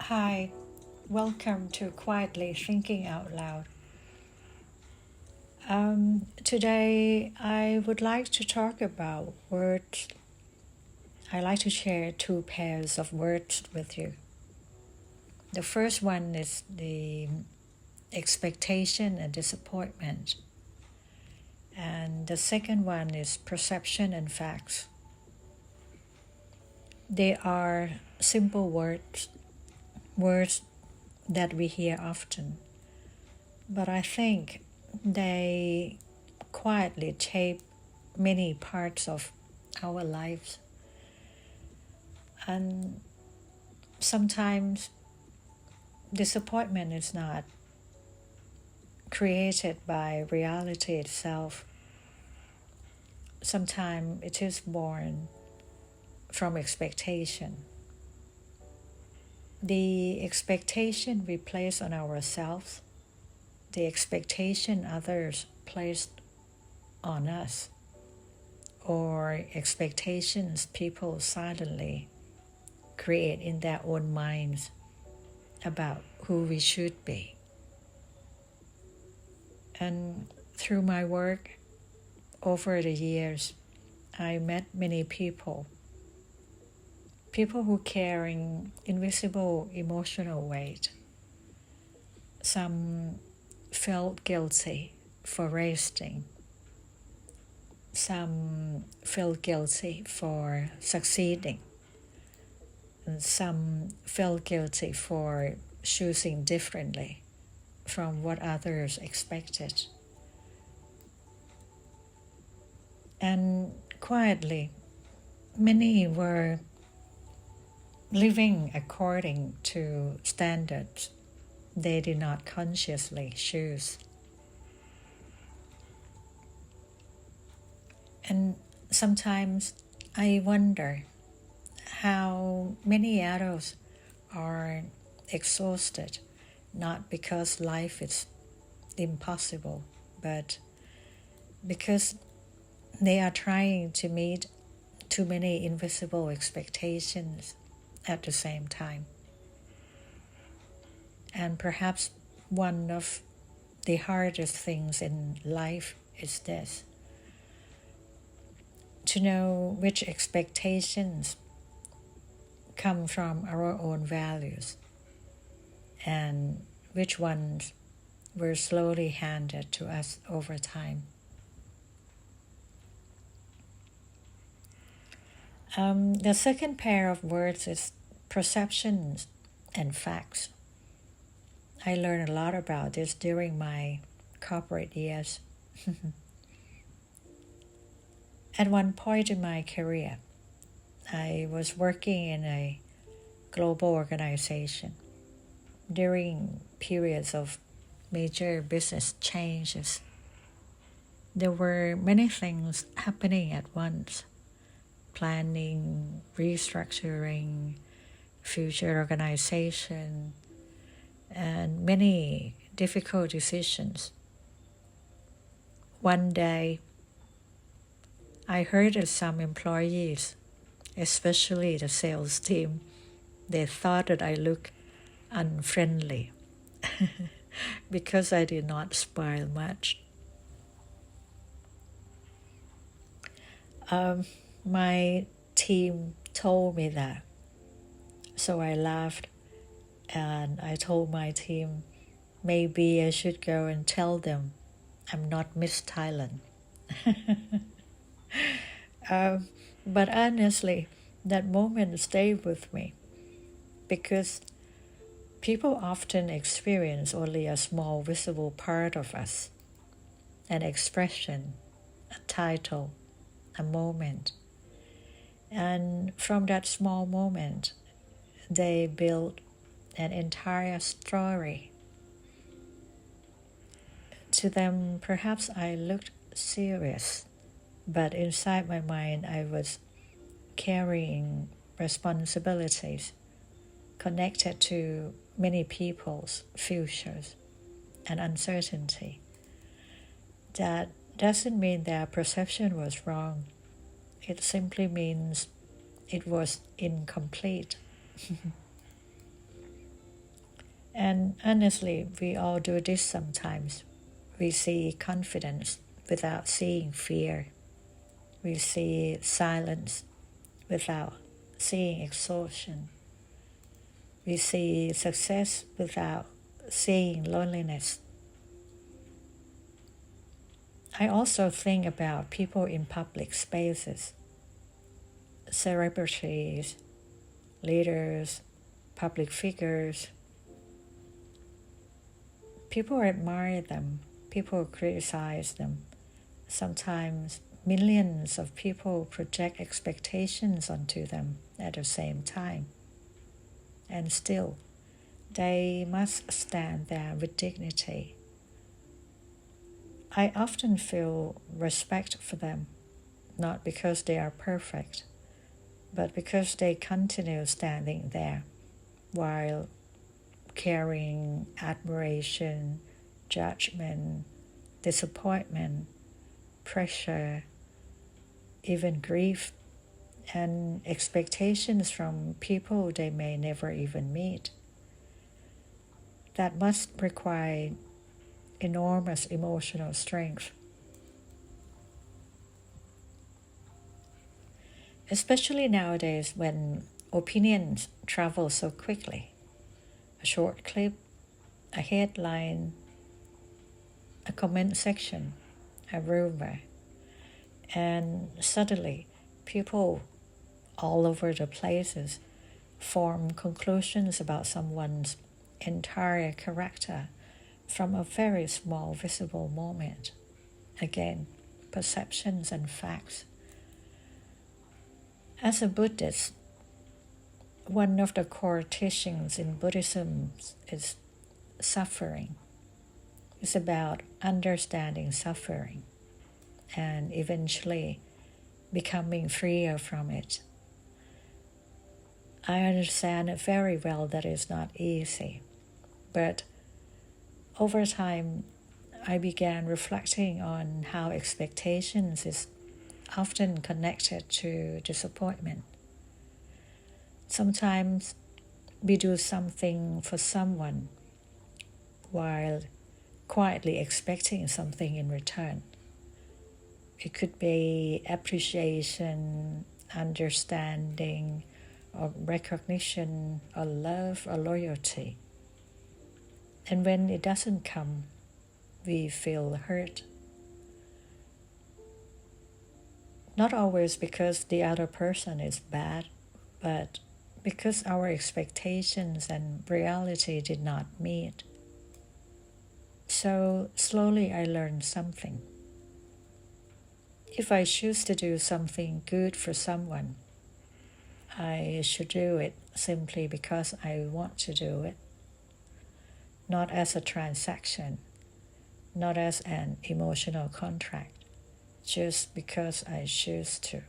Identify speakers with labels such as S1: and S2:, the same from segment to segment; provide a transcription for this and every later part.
S1: Hi, welcome to Quietly Thinking Out Loud. Today, I would like to talk about words. I like to share two pairs of words with you. The first one is the expectation and disappointment, and the second one is perception and facts. They are simple words that we hear often, but I think they quietly shape many parts of our lives. And sometimes disappointment is not created by reality itself. Sometimes it is born from expectation. The expectation we place on ourselves, the expectation others placed on us, or expectations people silently create in their own minds about who we should be. And through my work over the years, I met many people who carrying invisible emotional weight. Some felt guilty for resting. Some felt guilty for succeeding. And some felt guilty for choosing differently from what others expected. And quietly, many were living according to standards they did not consciously choose. And sometimes I wonder how many adults are exhausted, not because life is impossible, but because they are trying to meet too many invisible expectations at the same time. And perhaps one of the hardest things in life is this: to know which expectations come from our own values and which ones were slowly handed to us over time. The second pair of words is perceptions and facts. I learned a lot about this during my corporate years. At one point in my career, I was working in a global organization. During periods of major business changes, there were many things happening at once: planning, restructuring, future organization, and many difficult decisions. One day, I heard that some employees, especially the sales team, they thought that I looked unfriendly because I did not smile much. My team told me that, so I laughed and I told my team maybe I should go and tell them I'm not Miss Thailand. But honestly, that moment stayed with me because people often experience only a small visible part of us: an expression, a title, a moment. And from that small moment, they build an entire story. To them, perhaps I looked serious, but inside my mind, I was carrying responsibilities connected to many people's futures and uncertainty. That doesn't mean their perception was wrong. It simply means it was incomplete. And honestly, we all do this sometimes. We see confidence without seeing fear. We see silence without seeing exhaustion. We see success without seeing loneliness. I also think about people in public spaces, celebrities, leaders, public figures. People admire them, people criticize them. Sometimes millions of people project expectations onto them at the same time. And still, they must stand there with dignity. I often feel respect for them, not because they are perfect, but because they continue standing there while carrying admiration, judgment, disappointment, pressure, even grief, and expectations from people they may never even meet. That must require enormous emotional strength. Especially nowadays when opinions travel so quickly. A short clip, a headline, a comment section, a rumor, and suddenly people all over the places form conclusions about someone's entire character from a very small visible moment. Again, perceptions and facts. As a Buddhist, one of the core teachings in Buddhism is suffering. It's about understanding suffering and eventually becoming freer from it. I understand very well that it's not easy, but over time I began reflecting on how expectations is often connected to disappointment. Sometimes we do something for someone while quietly expecting something in return. It could be appreciation, understanding, or recognition, or love, or loyalty. And when it doesn't come, we feel hurt. Not always because the other person is bad, but because our expectations and reality did not meet. So slowly I learned something. If I choose to do something good for someone, I should do it simply because I want to do it, not as a transaction, not as an emotional contract, just because I choose to.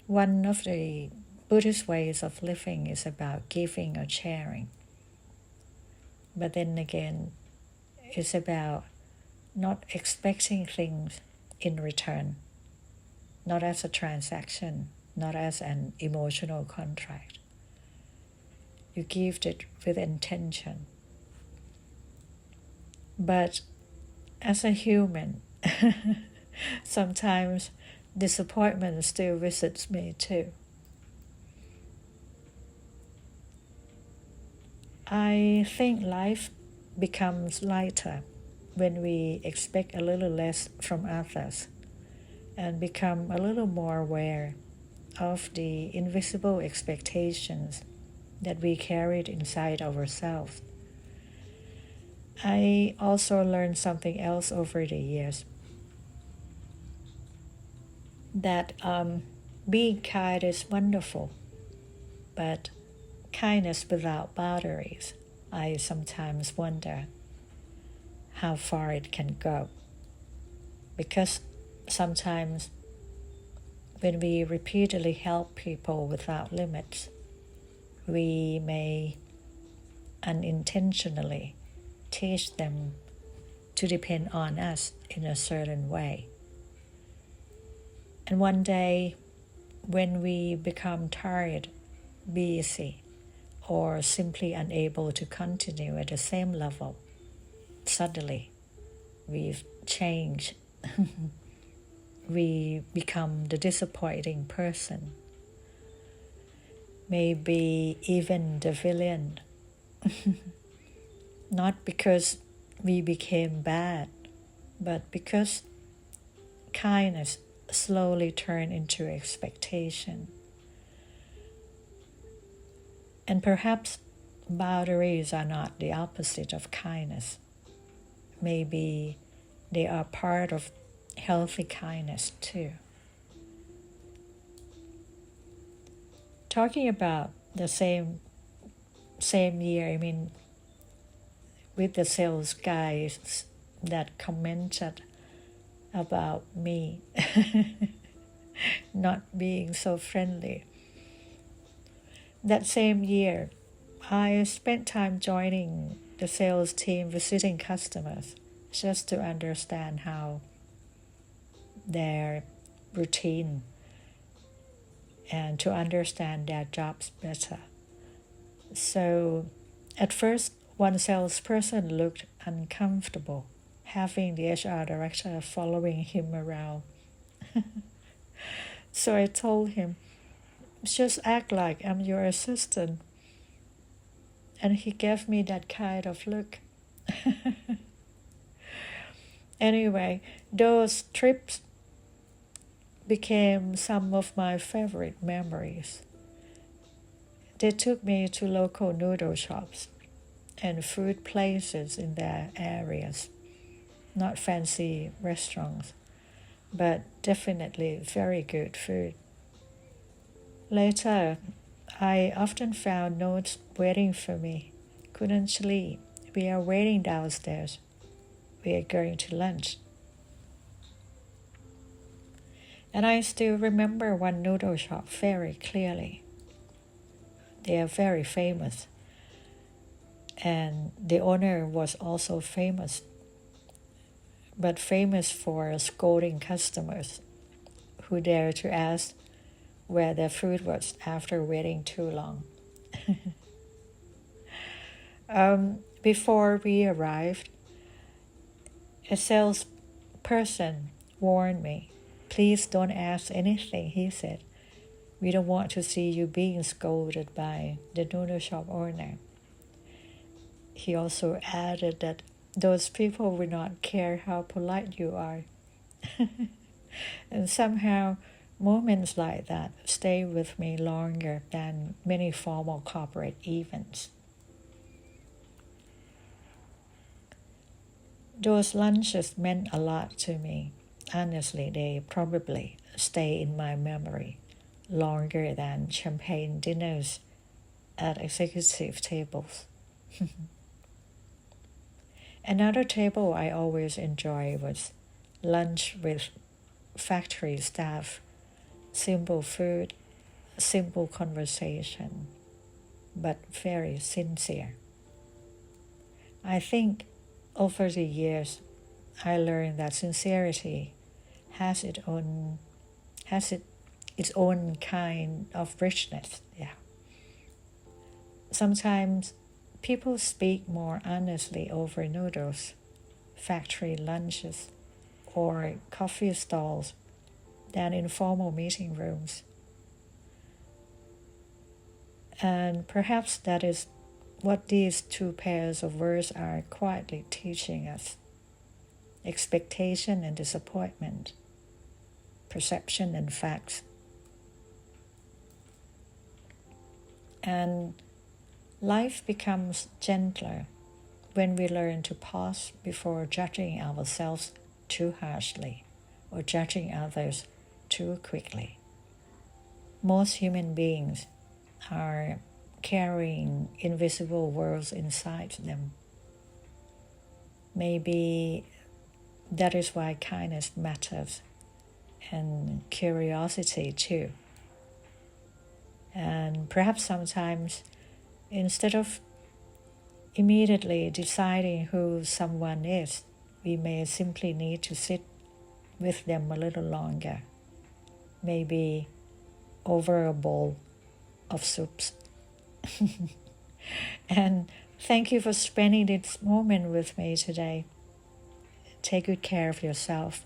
S1: One of the Buddhist ways of living is about giving or sharing. But then again, it's about not expecting things in return, not as a transaction, not as an emotional contract. You give it with intention. But as a human, sometimes disappointment still visits me too. I think life becomes lighter when we expect a little less from others and become a little more aware of the invisible expectations that we carried inside ourselves. I also learned something else over the years, that being kind is wonderful, but kindness without boundaries, I sometimes wonder how far it can go. Because sometimes when we repeatedly help people without limits, we may unintentionally teach them to depend on us in a certain way. And one day, when we become tired, busy, or simply unable to continue at the same level. Suddenly, we've changed. We become the disappointing person, maybe even the villain. Not because we became bad, but because kindness slowly turned into expectation. And perhaps boundaries are not the opposite of kindness. Maybe they are part of healthy kindness too. Talking about the same year, with the sales guys that commented about me not being so friendly. That same year, I spent time joining the sales team, visiting customers, just to understand how their routine and to understand their jobs better. So at first, one salesperson looked uncomfortable, having the HR director following him around. So I told him, just act like I'm your assistant. And he gave me that kind of look. Anyway, those trips became some of my favorite memories. They took me to local noodle shops and food places in their areas. Not fancy restaurants, but definitely very good food. Later, I often found notes waiting for me. Couldn't sleep. We are waiting downstairs. We are going to lunch. And I still remember one noodle shop very clearly. They are very famous. And the owner was also famous, but famous for scolding customers who dared to ask where their food was after waiting too long. Before we arrived, a salesperson warned me, "Please don't ask anything," he said. "We don't want to see you being scolded by the noodle shop owner." He also added that those people will not care how polite you are. And somehow, moments like that stay with me longer than many formal corporate events. Those lunches meant a lot to me. Honestly, they probably stay in my memory longer than champagne dinners at executive tables. Another table I always enjoy was lunch with factory staff. Simple food, simple conversation, but very sincere. I think over the years, I learned that sincerity has its own kind of richness. Yeah. Sometimes people speak more honestly over noodles, factory lunches, or coffee stalls than in formal meeting rooms. And perhaps that is what these two pairs of words are quietly teaching us: expectation and disappointment, perception and facts. And life becomes gentler when we learn to pause before judging ourselves too harshly or judging others too quickly. Most human beings are carrying invisible worlds inside them. Maybe that is why kindness matters, and curiosity too. And perhaps sometimes, instead of immediately deciding who someone is, we may simply need to sit with them a little longer, maybe over a bowl of soups. And thank you for spending this moment with me today. Take good care of yourself.